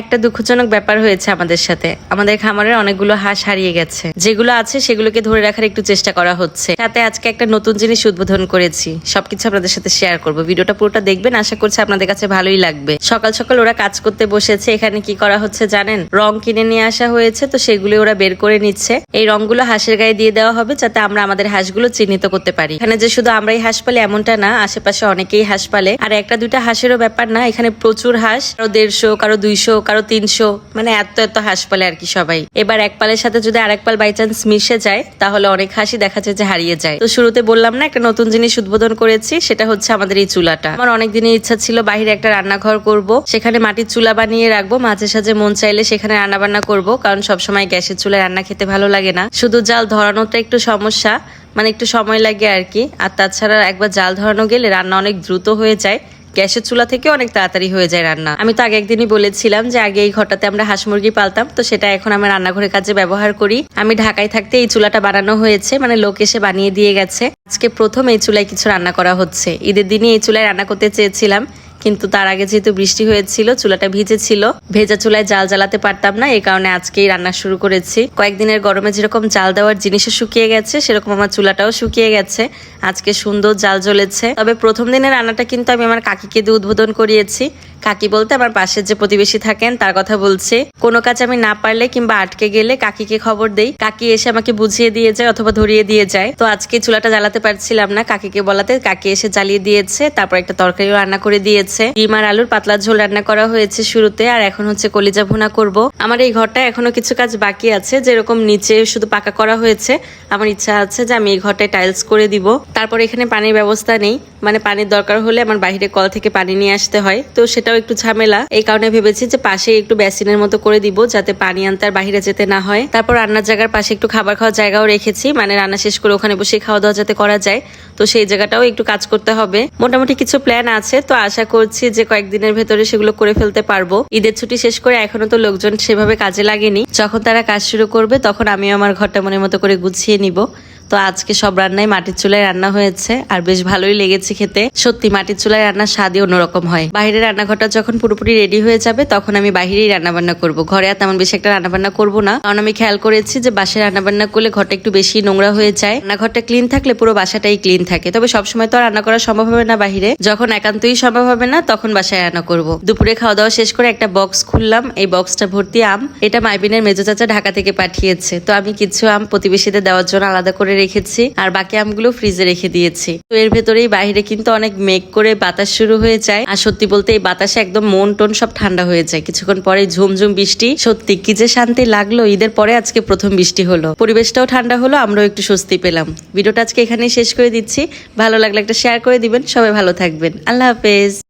একটা দুঃখজনক ব্যাপার হয়েছে আমাদের সাথে। আমাদের খামারের অনেকগুলো হাঁস হারিয়ে গেছে, যেগুলো আছে সেগুলোকে ধরে রাখার একটু চেষ্টা করা হচ্ছে। সাথে আজকে একটা নতুন জিনিস উদ্বোধন করেছি, সবকিছু আপনাদের সাথে শেয়ার করব। ভিডিওটা পুরোটা দেখবেন, আশা করছি আপনাদের কাছে ভালোই লাগবে। সকাল সকাল ওরা কাজ করতে বসেছে। এখানে কি করা হচ্ছে জানেন? রং কিনে নিয়ে আসা হয়েছে, তো সেগুলো ওরা বের করে নিচ্ছে। এই রংগুলো হাঁসের গায়ে দিয়ে দেওয়া হবে, যাতে আমরা আমাদের হাঁসগুলো চিহ্নিত করতে পারি। এখানে যে শুধু আমরাই হাঁস পালি এমনটা না, আশেপাশে অনেকেই হাঁস পালে। আর একটা দুইটা হাঁসেরও ব্যাপার না, এখানে প্রচুর হাঁস, কারো 150, কারো 200, কারো 300, মানে এত এত হাঁস পালে আর কি সবাই। এবার এক পালের সাথে যদি আরেক পাল বাই চান্স মিশে যায়, তাহলে অনেক হাঁসই দেখা যায় যে হারিয়ে যায়। তো শুরুতে বললাম না, একটা নতুন জিনিস উদ্বোধন করেছি, সেটা হচ্ছে আমাদের এই চুলাটা। আমার অনেক দিনের ইচ্ছা ছিল বাইরে একটা রান্নাঘর করব, সেখানে মাটির চুলা বানিয়ে রাখবো। মাঝে সাঝে মন চাইলে সেখানে রান্না বান্না করবো, কারণ সবসময় গ্যাসের চুলায় রান্না খেতে ভালো লাগে না। শুধু জাল ধরানোটা একটু সমস্যা, মানে একটু সময় লাগে আর কি। আর তাছাড়া একবার জাল ধরানো গেলে রান্না অনেক দ্রুত হয়ে যায়, গ্যাসের চুলা থেকে অনেক তাড়াতাড়ি হয়ে যায় রান্না। আমি তো আগে একদিনই বলেছিলাম যে আগে এই ঘরটাতে আমরা হাঁস মুরগি পালতাম, তো সেটা এখন আমি রান্নাঘরের কাজে ব্যবহার করি। আমি ঢাকায় থাকতে এই চুলাটা বানানো হয়েছে, মানে লোক এসে বানিয়ে দিয়ে গেছে। আজকে প্রথম এই চুলায় কিছু রান্না করা হচ্ছে। ঈদের দিনই এই চুলায় রান্না করতে চেয়েছিলাম, কিন্তু তার আগে যেহেতু বৃষ্টি হয়েছিল, চুলাটা ভিজে ছিল, ভেজা চুলায় জাল জ্বালাতে পারতাম না, এই কারণে আজকেই রান্না শুরু করেছি। কয়েকদিনের গরমে যেরকম জাল দেওয়ার জিনিসও শুকিয়ে গেছে, সেরকম আমার চুলাটাও শুকিয়ে গেছে। আজকে সুন্দর জাল জ্বলেছে। তবে প্রথম দিনের রান্নাটা কিন্তু আমি আমার কাকিকে দিয়ে উদ্বোধন করিয়েছি। কাকি বলতে আমার পাশের যে প্রতিবেশী থাকেন তার কথা বলছি। কোনো কাজ আমি না পারলে কিংবা আটকে গেলে কাকিকে খবর দেই, কাকি এসে আমাকে বুঝিয়ে দিয়ে যায় অথবা ধরিয়ে দিয়ে যায়। তো আজকে চুলাটা জ্বালাতে পারছিলাম না, কাকিকে বলাতে কাকি এসে জ্বালিয়ে দিয়েছে। তারপর একটা তরকারিও রান্না করে দিয়েছে। ডিম আর আলুর পাতলা ঝোল রান্না করা হয়েছে শুরুতে, আর এখন হচ্ছে কলিজা ভুনা করব। আমার এই ঘরটা এখনো কিছু কাজ বাকি আছে, যেরকম নিচে শুধু পাকা করা হয়েছে। আমার ইচ্ছা আছে যে আমি এই ঘরটায় টাইলস করে দিব। তারপর এখানে পানির ব্যবস্থা নেই, মানে পানির দরকার হলে আমার বাইরে কল থেকে পানি নিয়ে আসতে হয়, তো সেটাও একটু ঝামেলা। এই কারণে ভেবেছি যে পাশে একটু বেসিনের মতো করে দিব, যাতে পানি আনতে আর বাইরে যেতে না হয়। তারপর রান্নার জায়গার পাশে একটু খাবার খাওয়ার জায়গাও রেখেছি, মানে রান্না শেষ করে ওখানে বসে খাওয়া দাওয়া যাতে করা যায়, তো সেই জায়গাটাও একটু কাজ করতে হবে। মোটামুটি কিছু প্ল্যান আছে, তো আশা করছি যে কয়েকদিনের ভেতরে সেগুলো করে ফেলতে পারবো। ঈদের ছুটি শেষ করে এখনো তো লোকজন সেভাবে কাজে লাগেনি, যখন তারা কাজ শুরু করবে তখন আমিও আমার ঘরটা মনের মতো করে গুছিয়ে নিব। তো আজকে সব রান্নাই মাটির চুলায় রান্না হয়েছে, আর বেশ ভালোই লেগেছে খেতে। সত্যি মাটির চুলায় রান্নার স্বাদই অন্যরকম হয়। বাইরের রান্নাঘরটা যখন পুরোপুরি রেডি হয়ে যাবে, তখন আমি বাইরেই রান্নাবান্না করব। ঘরে আর তেমন বেশি একটা রান্নাবান্না করবো না, কারণ আমি খেয়াল করেছি যে বাসায় রান্নাবান্না করলে ঘরটা একটু বেশি নোংরা হয়ে যায়। রান্নাঘরটা ক্লিন থাকলে পুরো বাসাটাই ক্লিন থাকে। তবে সবসময় তো রান্না করা সম্ভব হবে না বাহিরে, যখন একান্তই সম্ভব হবে না তখন বাসায় রান্না করব। দুপুরে খাওয়া দাওয়া শেষ করে একটা বক্স খুললাম, এই বক্সটা ভর্তি আম। এটা মাইবিনের মেজো চাচা ঢাকা থেকে পাঠিয়েছে, তো আমি কিছু আম প্রতিবেশীদের দেওয়ার জন্য আলাদা করে রেখেছি, আর বাকি আমগুলো ফ্রিজে রেখে দিয়েছি। তো এর ভেতরেই বাইরে কিন্তু অনেক মেঘ করে বাতাস শুরু হয়ে যায়, আর সত্যি বলতে এই বাতাসে একদম মন টন সব ঠান্ডা হয়ে যায়। কিছুক্ষণ পরে ঝুমঝুম বৃষ্টি, সত্যি কি যে শান্তি লাগলো। ঈদের পরে আজকে প্রথম বৃষ্টি হলো, পরিবেশটাও ঠান্ডা হলো, আমরাও একটু স্বস্তি পেলাম। ভিডিওটা আজকে এখানেই শেষ করে দিচ্ছি। ভালো লাগলে একটা শেয়ার করে দিবেন। সবাই ভালো থাকবেন। আল্লাহ হাফেজ।